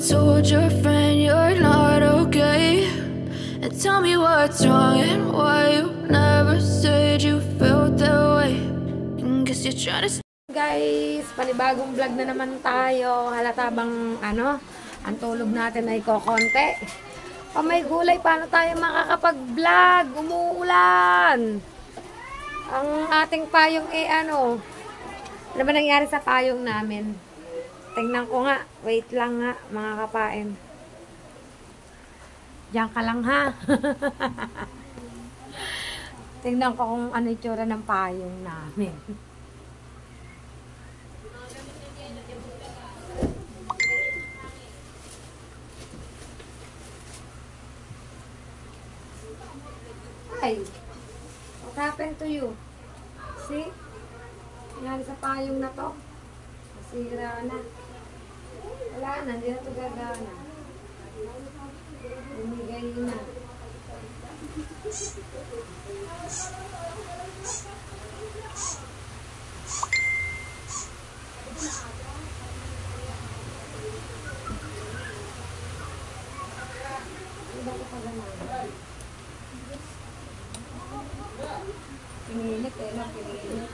told your friend you're not okay? And tell me what's wrong and why you never said you felt that way. And guess you're trying to... Guys, panibagong vlog na naman tayo. Halata bang ang tulog natin ay kokonti. Oh, may gulay, paano tayo makakapag-vlog? Umuulan. Ang ating payong ano ba nangyari sa payong namin? Tingnan ko nga. Wait lang nga, mga kapain. Diyan ka lang ha. Tingnan ko kung ano itsura ng payong namin. Ay, what happened to you? See? Nangyari sa payong na to. Masira na. Wala na, hindi na ito gagana. Bumigay na. Hindi ko pa ganahan. Pinilit eh, pinilit.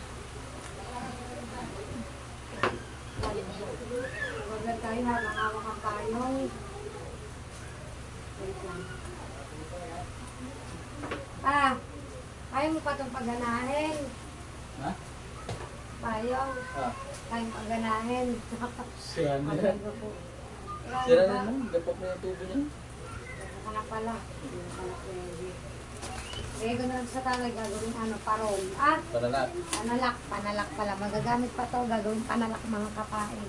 Huwag tayo habang hawak ang payong. Wait lang. Kaya mo pa itong pagganahin. Ha? Payong. Kaya mo pagganahin. Sira na. Sira Sira na lang. Dapat na yung tubo niya. Dapat na pala. Hindi na pala pwede. Rego na lang sa talay, gagawin parol. Panalak pala. Magagamit pa to, gagawin panalak mga kapain.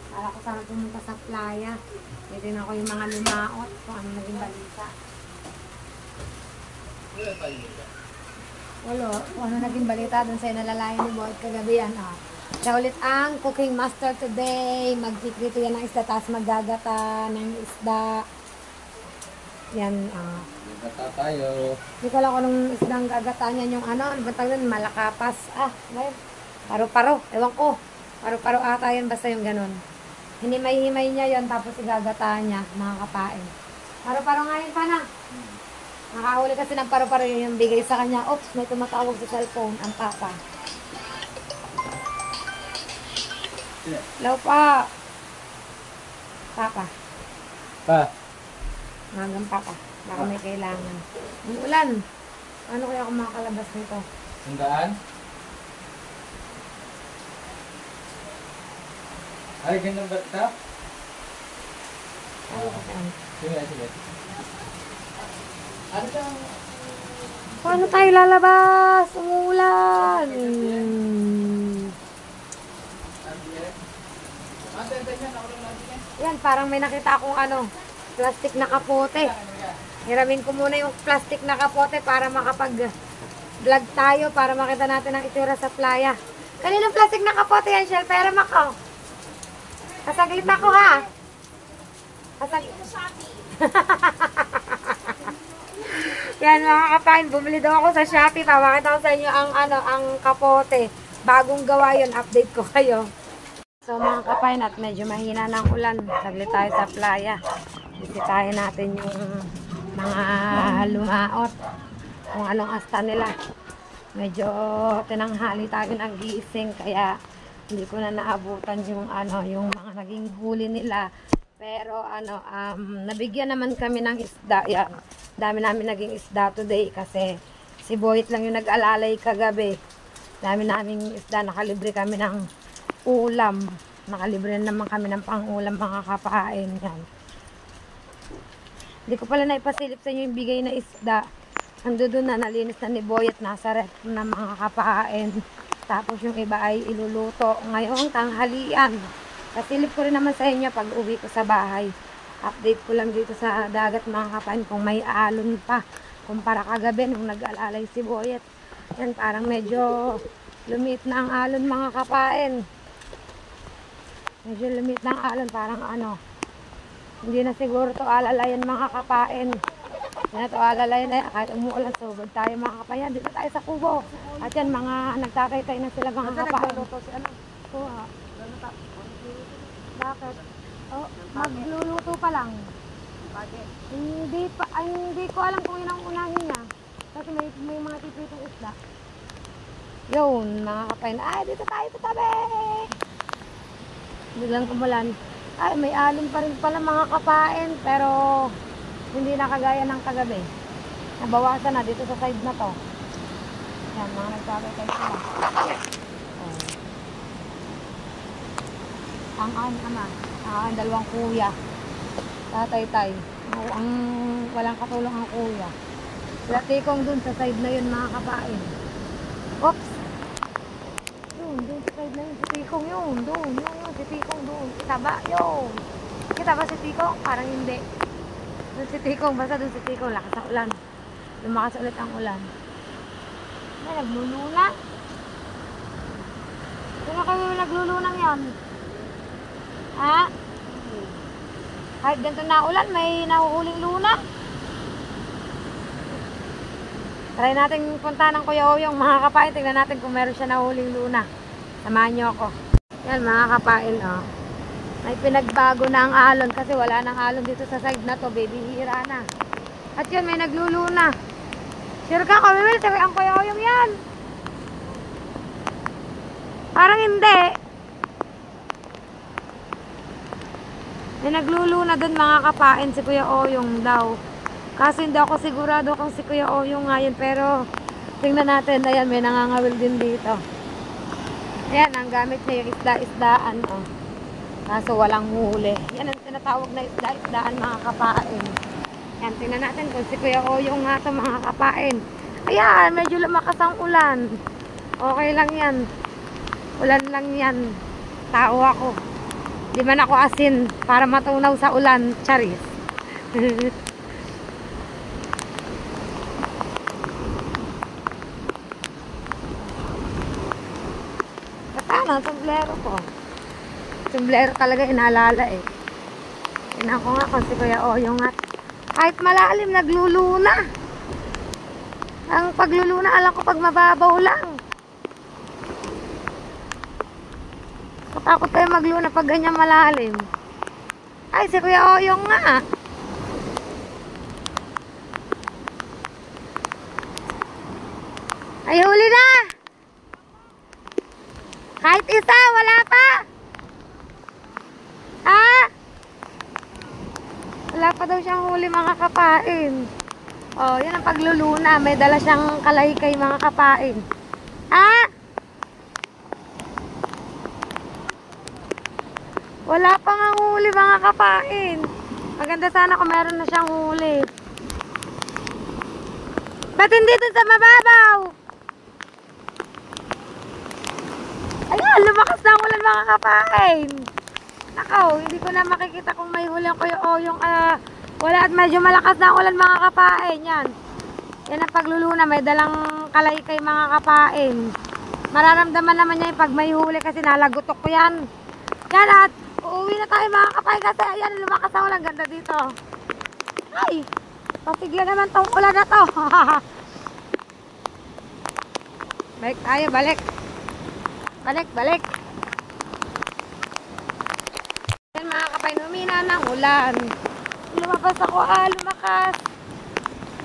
Para ko sana pumunta sa playa. Pwede na ako yung mga lumaot kung ano naging balita. Wala, kung ano naging balita dun sa inalalayan ni Boyd kagabi yan. Siya ulit ang cooking master today. Magkikrito yan ng isda, tapos maggagata ng isda. Yan, Gata tayo. Hindi ko lang kung anong isdang gagataan yan yung ano ba tawag nun? Malakapas. Paro-paro. Ewan ko. Paro-paro ata yan, basta yung ganun. Hinimay-himay niya yon tapos igagataan niya, mga kapain. Paro-paro nga yun pa na. Nakahuli kasi ng paro-paro yung bigay sa kanya. Oops, may tumatawag sa cellphone. Ang papa. Hello pa. Papa. Pa. Hanggang papa. Baka may kailangan. Ang ulan. Ano kaya ako makakalabas nito? Sandaan? Ay, ganyan ba ito? Sige. Ano ka? Paano tayo lalabas? Umuulan. Yan, parang may nakita akong plastic na kapote. Hiramin ko muna yung plastic na kapote para makapag-vlog tayo, para makita natin ang itsura sa playa. Kaninong plastic na kapote yan, Shell? Pero mako. Kasaglit ako ha. Yan mga kapain, bumili daw ako sa Shopee. Pamakita ko sa inyo ang kapote. Bagong gawa yun, update ko kayo. So mga kapain, at medyo mahina ng ulan. Saglit tayo sa playa. Bisitahin natin yung mga lumaot. Kung anong asta nila. Medyo tinanghali tayo nagising, kaya hindi ko na naabutan yung mga naging huli nila. Pero nabigyan naman kami ng isda. Yan. Dami namin naging isda today kasi si Boyet lang yung nag-alalay kagabi. Dami naming isda, nakalibre kami ng ulam. Nakalibre naman kami ng pang-ulam, mga kapain. Yan. Hindi ko pala naipasilip sa inyo yung bigay na isda. Ando doon na, nalinis na ni Boyet, nasa ref na mga kapain. Tapos yung iba ay iluluto ngayong tanghalian. Kasilip ko rin naman sa inyo pag uwi ko sa bahay. Update ko lang dito sa dagat, mga kapain, kung may alon pa. Kumpara kagabi nung nag-alalay si Boyet. Yan, parang medyo lumit na ang alon, mga kapain. Medyo lumit na ang alon, parang hindi na siguro to alalayan, mga kapain. Hindi na to alalayan, kahit umuulan, subod tayo, mga kapain. Dito tayo sa kubo. At yan, mga nagtatay-tay na sila, mga kapain. Bakit? Oh, magluluto pa lang. Hindi ko alam kung yun ang unahin niya. Kasi may mga tipitong isda. Yun, mga kapain. Ay, dito tayo sa tabi! Biglang kumulan. Ay, may alon pa rin pala mga kapain. Pero, hindi na kagaya ng kagabi. Nabawasan na dito sa side na to. Yan, mga nagkakatay sila. Oh. Ang ama. Ang dalawang kuya. Tatay-tay. Ang walang katulong ang kuya. Sila tikong dun sa side na yun mga kapain. Oops! Doon sa side na yun. Si tikong yun. Doon. Si tikong doon. Kita ba? Yun. Kita ba si tikong? Parang hindi. Doon si tikong. Basta doon si tikong. Lakas ang ulan. Lumakas ulit ang ulan. May nagluluna. Sino kayo naglulunang yan? Ha? Kahit ganito na ulan, may nahuhuling luna. Try natin punta ng Kuya Oyong mga kapain. Tingnan natin kung meron siya nahuhuling luna. Samahan niyo ako. Yan mga kapain, oh. May pinagbago na ang alon kasi wala nang alon dito sa side na to. Baby, hira na. At yun, may nagluluna. Sure ka, Kamimil? Sabi ang Kuya Oyong yan. Parang hindi. May nagluluna dun mga kapain si Kuya Oyong daw. Kasi hindi ako sigurado kung si Kuya Oyong nga yun. Pero tingnan natin. Ayan, may nangangawil din dito. Ayan, ang gamit niya yung isda-isdaan. Oh. Kaso walang huli. Yan ang tinatawag na isda-isdaan mga kapain. Ayan, tingnan natin kung si Kuya Oyong nga ito mga kapain. Ayan, medyo lumakas ang ulan. Okay lang yan. Ulan lang yan. Tao ako. Di man ako asin para matunaw sa ulan. Charis. Katama, sombrero ko. Sombrero talaga inaalala eh. Tingnan ko nga kung si Kuya Oyong nga. Kahit malalim, nagluluna. Ang pagluluna, alam ko pag mababaw lang. Katakot tayo magluna pag ganyan malalim. Ay, si Kuya Oyong nga. Ay, huli na! Kahit isa, wala pa! Ha? Wala pa daw siyang huli mga kapain. Oh, yan ang pagluluna. May dala siyang kalaykay mga kapain. Ha? Wala pa nga huli mga kapain. Maganda sana kung meron na siyang huli. Ba't hindi dun sa mababaw? Ayan, lumakas na ang ulan mga kapain. Nakaw, hindi ko na makikita kung may huli ang Kuya Oyong. Wala at medyo malakas na ang ulan mga kapain. Yan. Yan ang pagluluna. May dalang kalaykay mga kapain. Mararamdaman naman niya pag may huli kasi nalagutok ko yan. Yan at uuwi na tayo mga kapain kasi ayan, lumakas ang ulan. Ganda dito. Ay, pasigla naman tong ulan na to. Balik tayo, balik. Balik. Yan mga kapain, humina ng ulan. Lumabas ako, lumakas.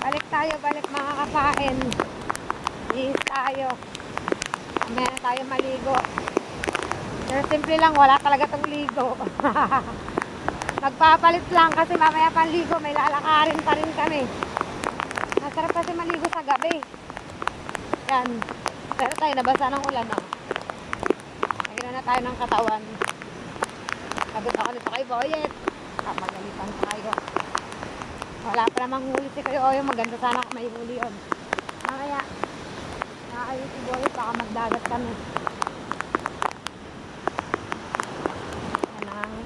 Balik tayo, balik mga kapain. Bihis tayo. Mamaya na tayo maligo. Pero simple lang, wala talaga tong ligo. Magpapalit lang kasi mamaya panligo, may lalakarin pa rin kami. Masarap kasi maligo sa gabi. Yan. Pero tayo, nabasa ng ulan, oh. Lagyan na tayo ng katawan. Sagot ako nito kay Boyet. Magalitan tayo. Wala pa namang huli si Kuya Oyong. Maganda sana kung may huli yun. Mamaya, nakakayo si Boyet. Baka magdagat kami.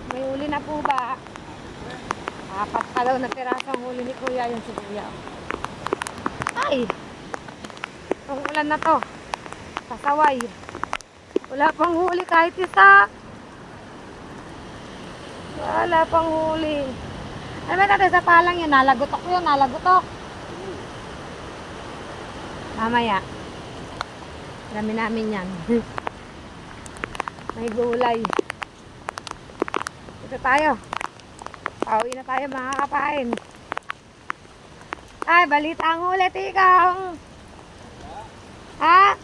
May huli na po ba? Apat pa daw na pirasong huli ni Kuya. Yung si Kuya. Ay! Itong ulan na to. Pasaway. Wala pang huli kahit isa. Wala pang huli. Ano ba natin sa palang yun? Nalagutok yun. Nalagutok. Mamaya. Dami namin yan. May gulay. Dito tayo. Pauwi na tayo mga kapain. Ay, balita ang ulit ikaw. Ha?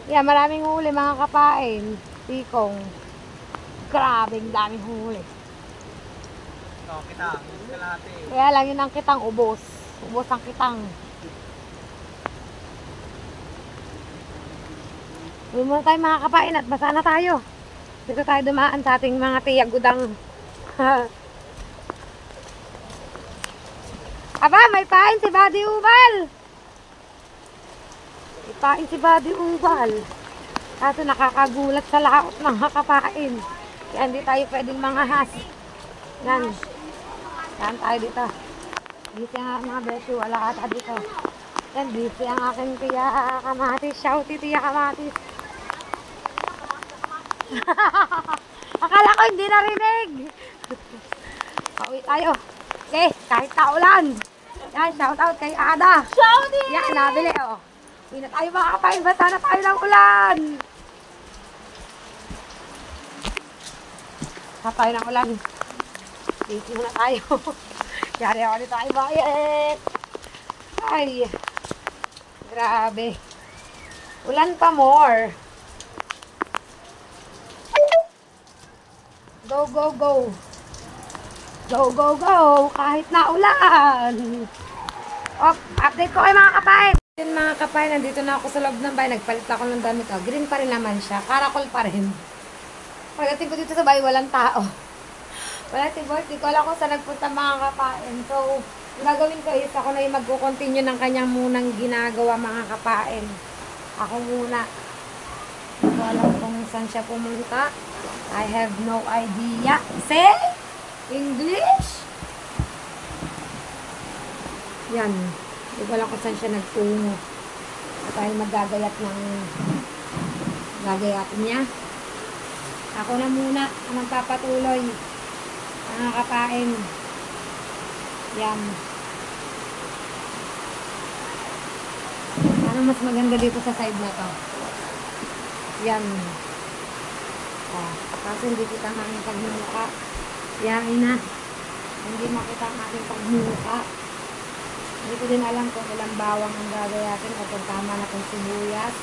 Yeah, maraming huli mga kapain. Tikong. Grabing daming huli. Oh, kitang. Kalahati. Kaya lang yun ang kitang ubos. Ubos ang kitang. Uwi muna tayo mga kapain at basa na tayo. Dito tayo dumaan sa ating mga tiyagudang. Aba, may pain si Buddy Ubal. May pain si Buddy Ubal. Kaso nakakagulat sa laot mga kapain. Kaya hindi tayo pwedeng mangahas. Yan. Yan tayo dito. Busy ang mga beso. Wala ata dito. Yan, busy ang aking tiya Kamatis. Shouty tiya Kamatis. Akala ko hindi narinig. Pauwi tayo. Okay, kahit taulan. Yan, shout out kay Ada. Shouty! Yan, nabili oh. Uwi na tayo mga kapain. Basta na tayo ng ulan. Tayo ng ulan. Busy muna tayo. Yari ako dito ay bayet. Ay. Grabe. Ulan pa more. Go, go, go. Go, go, go. Kahit na ulan. Oh, update ko kay mga kapain. Yun mga kapain, nandito na ako sa loob ng bahay. Nagpalit ako ng damit. Oh. Green pa rin naman siya. Karakol pa rin. Pagdating ko dito sa bahay, walang tao. Wala si Boy, di ko alam kung saan nagpunta mga kapain. So, yung gagawin ko is ako na yung magkukontinue ng kanyang munang ginagawa mga kapain. Ako muna. Di ko alam kung saan siya pumunta. I have no idea. Say? English? Yan. Di ko alam kung saan siya nagtungo. Dahil magagayat ng gagayatin niya. Ako na muna ang magpapatuloy. Mga kapain. Yan. Ano mas maganda dito sa side na to? Yan. Oh, kasi hindi kita ang aming pagmumuka. Yain na. Hindi makita ang aking pagmumuka. Hindi ko din alam kung ilang bawang ang gagayatin o kung tama na kung sibuyas.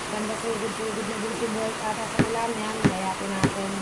Ganda sugod-sugod na din sibuyas ata sa ulan. Yan, gayatin natin.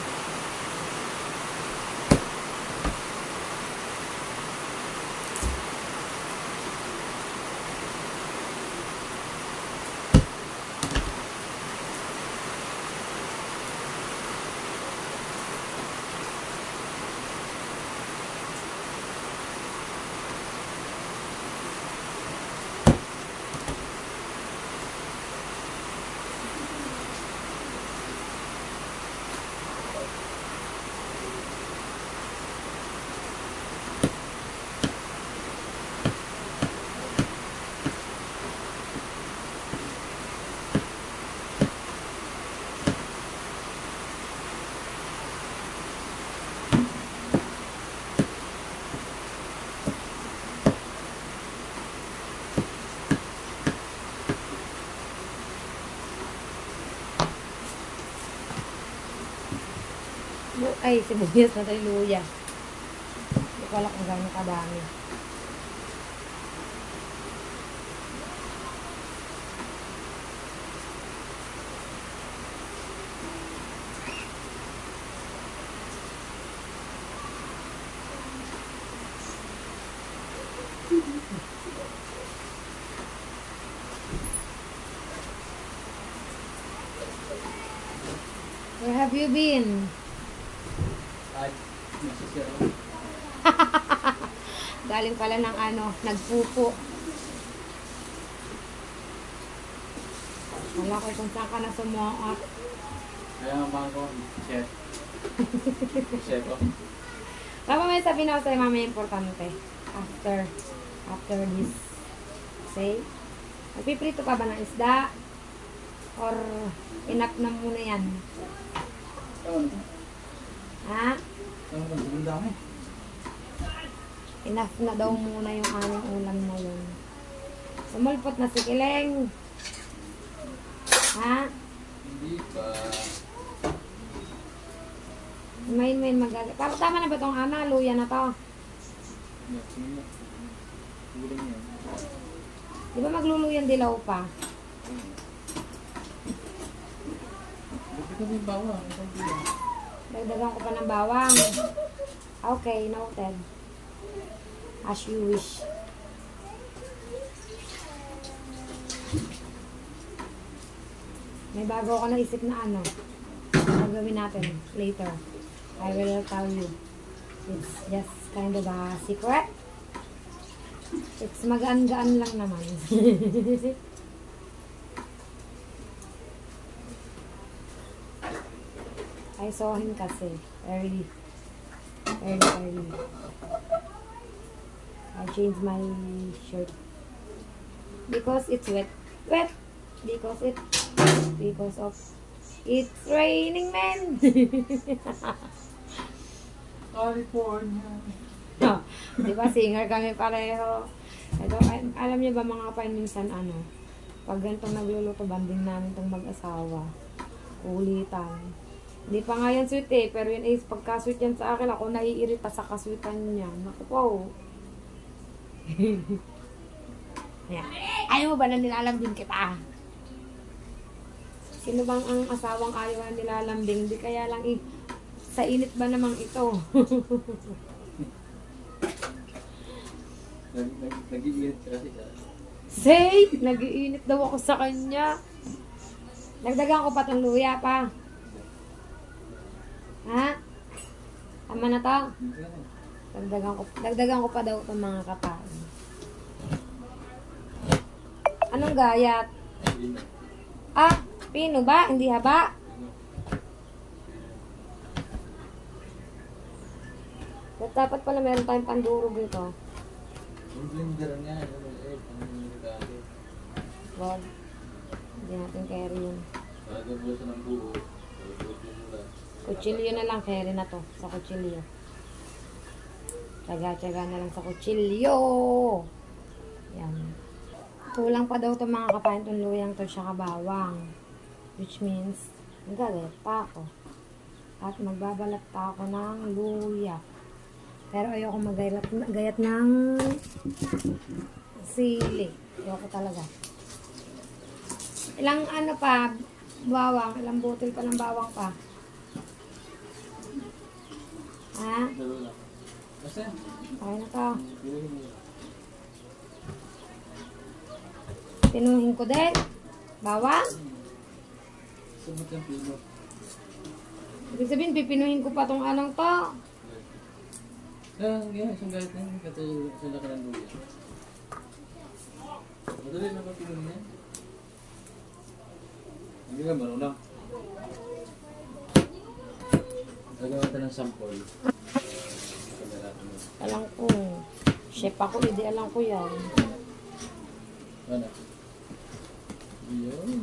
Ay, sibuyas na tayo luya. Hindi ko alam kung gano'ng kadami. Where have you been? Galing pala ng ano, nagpupo. Wala ko kung saan ka na sumuot. Kaya ang bangko, chef. Chef, oh. Tama may sabihin ako sa'yo mamaya importante. After this. Say, magpiprito pa ba ng isda? Or enough na muna yan? Ha? Enough na daw muna yung aming ulam na yun. Sumulpot na si Kileng. Ha? Hindi pa. Main magalit. Pero tama na ba itong ana? Luya na to. Sige na. Gulang yan. Di ba magluluyan dilaw pa? Buti kami bawang. Isang kilo. Dagdagan ko pa ng bawang. Okay, noted. As you wish. May bago ako naisip na ano. Gagawin natin later. I will tell you. It's just kind of a secret. It's magaan-gaan lang naman. I saw him kasi early. I changed my shirt because it's wet. Because of it's raining men. California. Oh, di ba singer kami pareho. Ito, alam niyo ba mga kapain minsan ano, pag ganitong nagluluto, banding namin itong mag-asawa. Kulitan. Hindi pa nga yan sweet eh, pero yun is pagka-sweet yan sa akin, ako naiirita sa kasweetan niya. Naku po. Yan. Ayaw mo ba na nilalambing kita? Sino bang ang asawang ayaw na nilalambing? Di kaya lang sa init ba namang ito? Nag-iinit kasi siya. Say! Nag-iinit daw ako sa kanya. Nagdagan ko pa itong luya pa. Ha? Tama na to? Dagdagan ko pa daw itong mga kapain. Anong gayat? Ah, pino ba? Hindi haba? Dapat pala meron tayong pandurog dito. Yung blender niya. Wag. Hindi natin carry yun. Lagyan mo siya ng buo. Kutsilyo na lang, carry na to. Sa kutsilyo. Tsaga-tsaga na lang sa kutsilyo. Yan. Kulang pa daw itong mga kapain itong luyang to siya kabawang. Which means, magalit pa ako. At magbabalat pa ako ng luya. Pero ayoko magayat ng sili. Ayoko talaga. Ilang ano pa, bawang, ilang butil pa ng bawang pa. Ha? Kasi? Okay na to. Pinuhin ko din. Bawang? Sumot yung pino. Ibig sabihin, pipinuhin ko pa tong anong to. Isang galit na yun. Kata sa laki ng luya. Madali na ba pinuhin niya? Hindi ka marunong. Gagawa natin ng sample. Alam ko. Chef ako, hindi alam ko yan. Ano? Yun.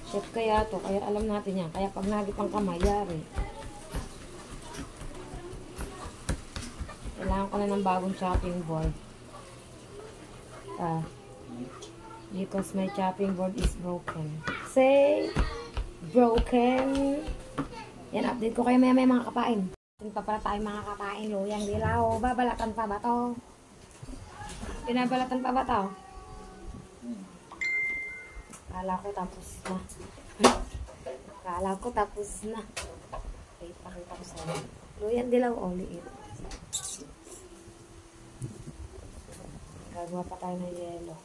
Chef kaya to, kaya alam natin yan. Kaya pag nagipang kamay, yari. Kailangan ko na ng bagong chopping board. Because my chopping board is broken. Say, broken. Yan, update ko kayo maya mga kapain. Ito pa pala tayo mga kapain. Luyang dilaw. Babalatan pa ba to? Binabalatan pa ba to? Kala ko tapos na. Kala ko tapos na. Okay, pakita ko sa'yo. Luyang dilaw, liit. Gagawa pa tayo ng yelo.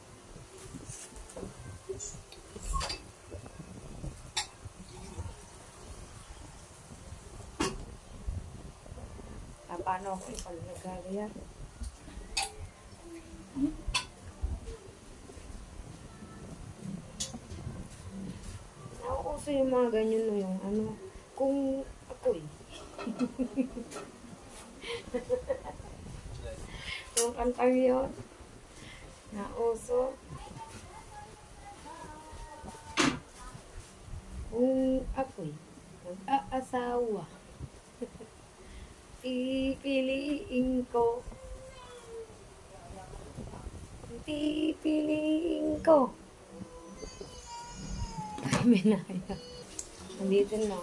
Paano ako ipalagagayan? Nauuso yung mga ganyan no, yung ano, kung ako yung kantang yun. Nauso. Kung ako'y mag-aasawa, pipiliin ko. Pipiliin ko. Minaya. Ulitin mo.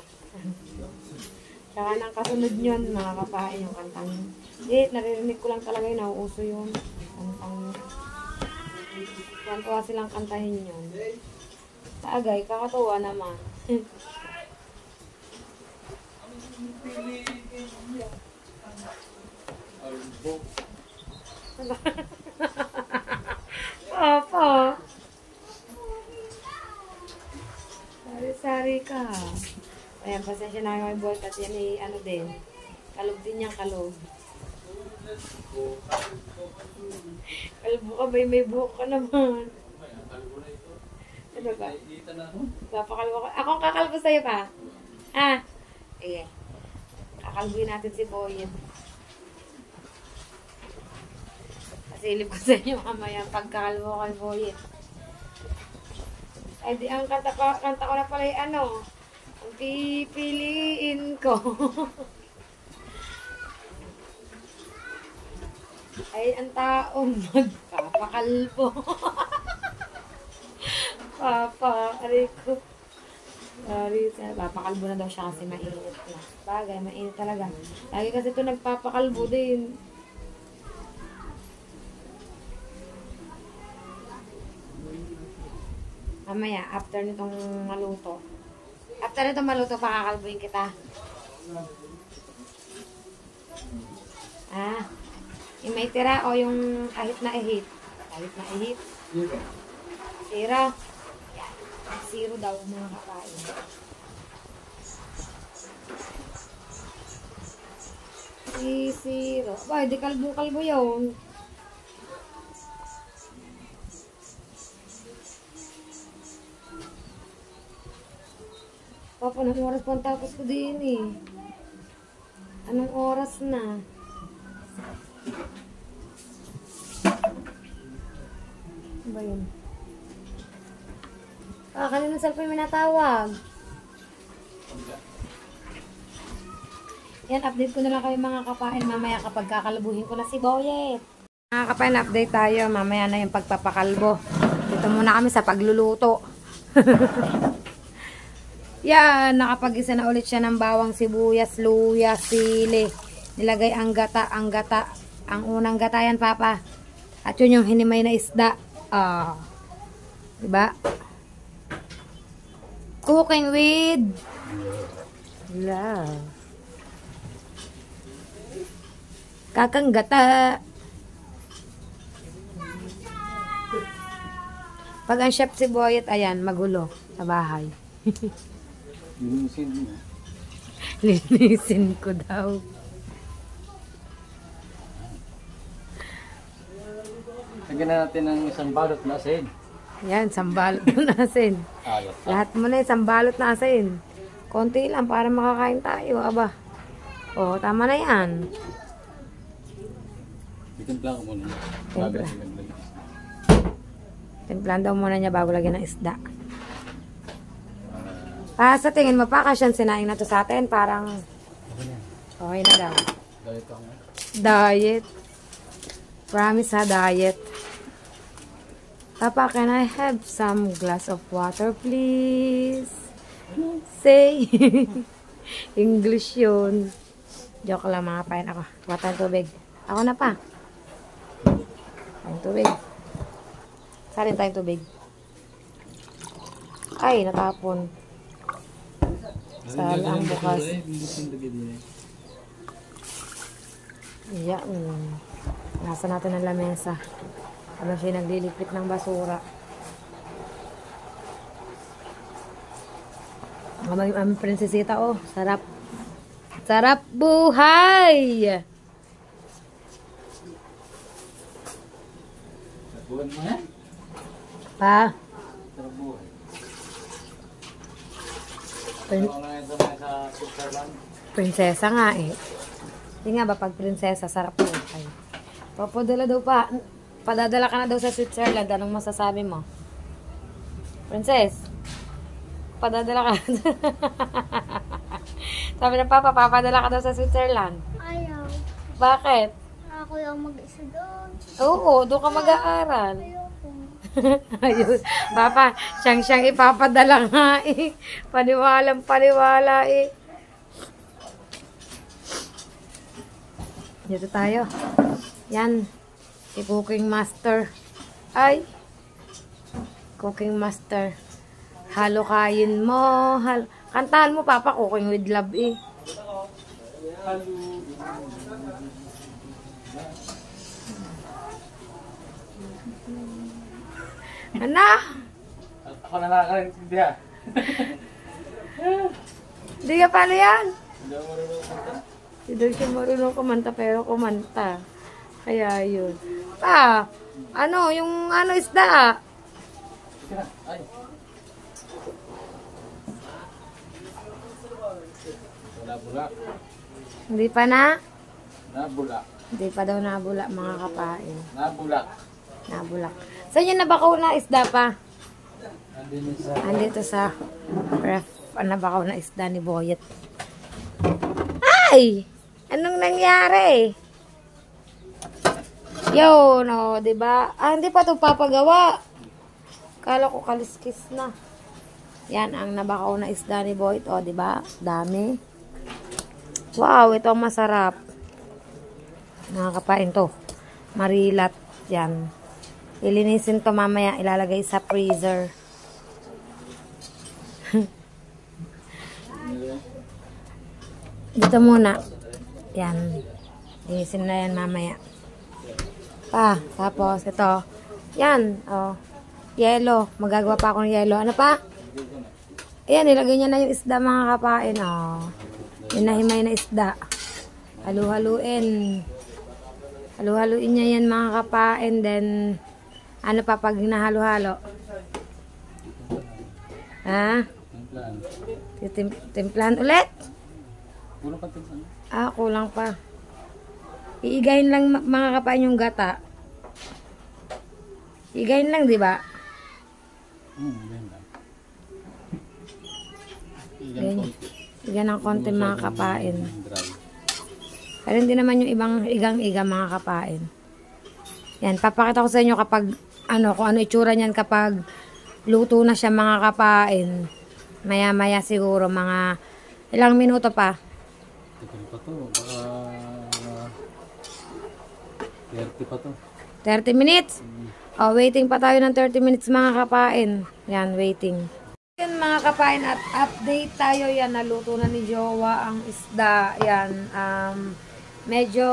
Tsaka nang kasunod yun, mga kapain yung kantang yun. Hindi, naririnig ko lang talaga yun, nauuso yun. Kantang yun. Tuwan-tuwa silang kantahin yun. Taagay, kakatuwa naman. Papa. Sari-sari ka. Ayan, pasensya na may bolt at yan ay ano din. Kalog din yan, kalog. Kalbo ka ba? May buhok ka naman. Ano ba? Papakalbo ka. Akong kakalbo sa'yo pa. Ah. Ayan. Kakalbuin natin si Boyet. Kasilip ko sa inyo mamaya pagkakalbo kay Boyet. Ay di, ang kanta ko na pala yung ano. Ang pipiliin ko. Ay, ang taong magpapakalbo. Papa, aray ko. Sorry, papakalbo na daw siya kasi mainit na. Bagay, mainit talaga. Lagi kasi ito nagpapakalbo din. Mamaya, after nitong maluto. After nitong maluto, pakakalbuin kita. Ah, yung may tira o yung kahit na ihit? Kahit na ihit? Zero. Yan. Zero daw mga kakain. Zero. Ba, di kalbo-kalbo yun. Papa, anong oras pa ang tapos ko din eh? Anong oras na? Ano ba yun? Ah, kanina cellphone may natawag. Yan, update ko na lang kayo mga kapain mamaya kapag kakalabuhin ko na si Boyet. Mga kapain, update tayo. Mamaya na yung pagpapakalbo. Dito muna kami sa pagluluto. Yan, nakapag-isa na ulit siya ng bawang sibuyas, luya, sili. Nilagay ang gata. Ang unang gata yan, Papa. At yun yung hinimay na isda. Diba? Cooking with love. Kakang gata. Pag ang chef si Boyet, ayan, magulo sa bahay. Linisin mo. Linisin ko daw. Lagyan na natin ng isang balot na asin. Yan, sambalot na asin. Lahat mo na yung sambalot na asin. Konti lang para makakain tayo, aba. O, tama na yan. Itimpla ko muna. Timpla. Timplan daw muna niya bago lagyan ng isda. Sa tingin mo pa, kasyang sinaing na to sa atin, parang okay na daw. Diet ako nga. Diet. Promise ha, diet. Papa, can I have some glass of water, please? Say. English yun. Joke lang mga pain ako. Water tubig. Ako na pa. Tayong tubig. Salin tayong tubig. Ay, natapon. Sal ang bukas. Yan. Nasa natin ang lamesa. Ano siya naglilipit ng basura. Ang prinsesita, oh. Sarap. Sarap buhay! Buwan mo yan? Pa? Sarap buhay. Prin Ako lang ito sa Switzerland. prinsesa nga eh. Hindi nga ba pag prinsesa, sarap buhay. Papadala daw pa. Padadala ka na daw sa Switzerland. Anong masasabi mo? Princess? Padadala ka na. Sabi ng papa, papadala ka daw sa Switzerland. Ayaw. Bakit? Ako yung mag-isa doon. Oo, doon ka mag-aaral. Ayoko. Ayun. Papa, siyang ipapadala nga eh. Paniwalang-paniwala eh. Dito tayo. Yan. Si Cooking Master. Ay. Cooking Master. Halo kain mo. Kantahan mo, Papa. Cooking with love eh. Ano? Ako na nakakaintindi ha. Hindi ka paano yan? Hindi ako marunong kumanta. Hindi siya marunong kumanta pero kumanta. Kaya yun. Pa, ano, yung ano isda? Sige na. Ay. Wala bulak. Hindi pa na? Nabulak. Hindi pa daw nabula mga kapain. Nabulak. Nabulak. Saan yung nabakaw na isda pa? Nandun sa... Andito sa ref. Nabakaw na isda ni Boyet. Ay! Anong nangyari? Yo, no, diba? Ah, hindi pa ito papagawa. Kala ko kaliskis na. Yan ang nabakaw na isda ni Boyet. O, diba? Dami. Wow, ito ang masarap. Nakakapain to. Marilat. Yan. Ilinisin to mamaya. Ilalagay sa freezer. Dito muna. Yan. Linisin na yan mamaya. Tapos ito. Yan. Oh. Yelo. Magagawa pa ako ng yelo. Ano pa? Ayan, nilagay niya na yung isda mga kapain. Oh. Yung nahimay na isda. Halu-haluin. Halu-haluin niya yan mga kapain. Then, ano pa pag hinahalo-halo? Ha? Timplahan ulit? Kulang pa timplahan. Ah, kulang pa. Iigayin lang mga kapain yung gata. Iigayin lang, di ba? Ganyan lang. Igan ng konti mga kapain. Dry. Pero hindi naman yung ibang igang-iga mga kapain. Yan, papakita ko sa inyo kapag, ano, kung ano itsura niyan kapag luto na siya mga kapain. Maya-maya siguro mga ilang minuto pa. Tagal pa to. Baka 30 pa to. 30 minutes? Oh, waiting pa tayo ng 30 minutes mga kapain. Yan, waiting. Yan mga kapain at update tayo. Yan, naluto na ni Jowa ang isda. Yan, medyo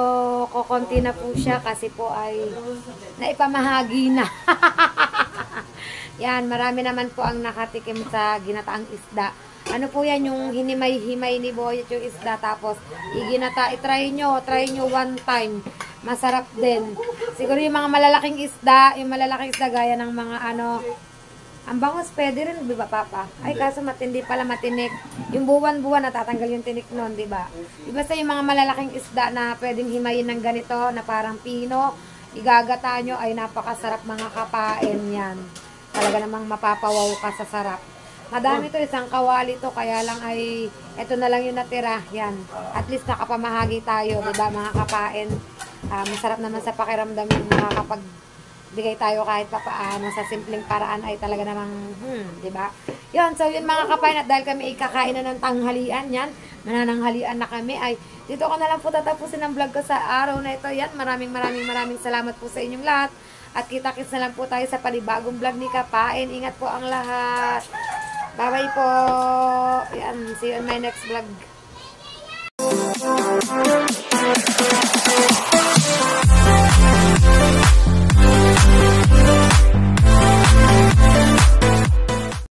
kokonti na po siya kasi po ay naipamahagi na. Yan, marami naman po ang nakatikim sa ginataang isda. Ano po yan, yung hinimay-himay ni Boyet yung isda. Tapos, iginata, try nyo one time. Masarap din. Siguro yung mga malalaking isda, gaya ng mga ano, ang bangus pwede rin, di ba Papa? Ay, kaso matindi pala, matinik. Yung buwan-buwan, natatanggal yung tinik nun, di ba? Iba sa yung mga malalaking isda na pwedeng himayin ng ganito, na parang pino, igagata nyo, ay napakasarap mga kapain yan. Talaga namang mapapawaw ka sa sarap. Madami to, isang kawali to, kaya lang ay, eto na lang yung natira, yan. At least nakapamahagi tayo, di ba mga kapain? Masarap naman sa pakiramdam yung makakapagbigay tayo kahit papaano sa simpleng paraan ay talaga namang, di ba? Yun, so yun mga kapain, at dahil kami ikakain na ng tanghalian, yan, manananghalian na kami, ay dito ko na lang po tatapusin ang vlog ko sa araw na ito. Yan, maraming salamat po sa inyong lahat. At kita-kits na lang po tayo sa panibagong vlog ni Kapain. Ingat po ang lahat. Bye-bye po. Yan, see you in my next vlog.